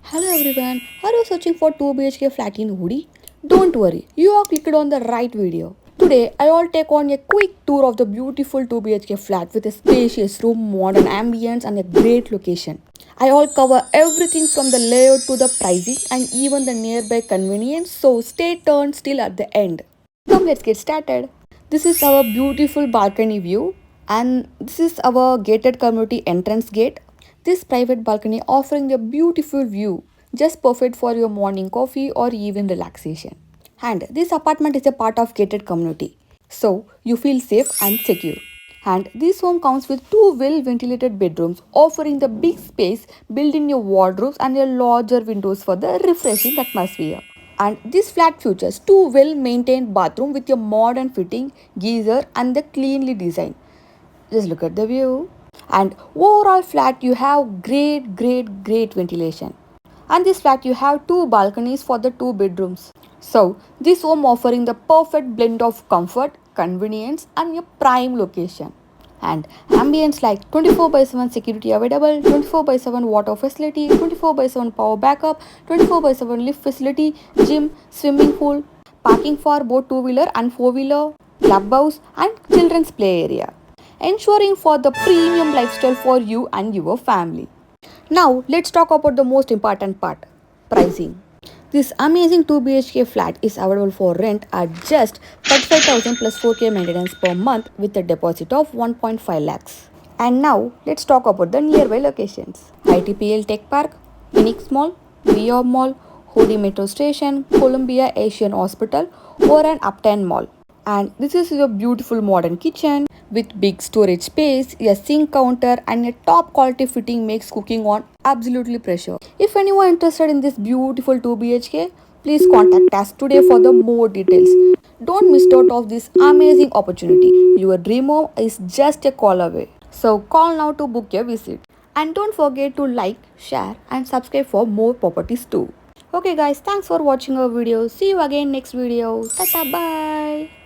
Hello everyone, are you searching for 2 BHK flat in Hoodi? Don't worry, you have clicked on the right video. Today, I will take on a quick tour of the beautiful 2 BHK flat with a spacious room, modern ambience and a great location. I will cover everything from the layout to the pricing and even the nearby convenience, so stay tuned till at the end. Come, let's get started. This is our beautiful balcony view and this is our gated community entrance gate. This private balcony offering a beautiful view, just perfect for your morning coffee or even relaxation. And this apartment is a part of gated community, so you feel safe and secure. And this home comes with two well-ventilated bedrooms, offering the big space, built-in your wardrobes and a larger windows for the refreshing atmosphere. And this flat features two well-maintained bathroom with your modern fitting, geyser and the cleanly design. Just look at the view. And overall flat you have great ventilation. And this flat you have two balconies for the two bedrooms. So this home offering the perfect blend of comfort, convenience and a prime location. And ambience like 24 by 7 security available, 24 by 7 water facility, 24 by 7 power backup, 24 by 7 lift facility, gym, swimming pool, parking for both two-wheeler and four-wheeler, clubhouse and children's play area, ensuring for the premium lifestyle for you and your family. Now let's talk about the most important part, pricing. This amazing 2 BHK flat is available for rent at just 35,000 plus 4K maintenance per month with a deposit of 1.5 lakhs. And now let's talk about the nearby locations. ITPL Tech Park, Phoenix Mall, VR Mall, Hoodi Metro Station, Columbia Asian Hospital or an Uptown Mall. And this is your beautiful modern kitchen with big storage space, a sink counter and a top quality fitting makes cooking on absolutely pressure. If anyone interested in this beautiful 2 BHK, please contact us today for the more details. Don't miss out of this amazing opportunity. Your dream home is just a call away. So call now to book your visit. And don't forget to like, share and subscribe for more properties too. Okay guys, thanks for watching our video. See you again next video. Tata, bye.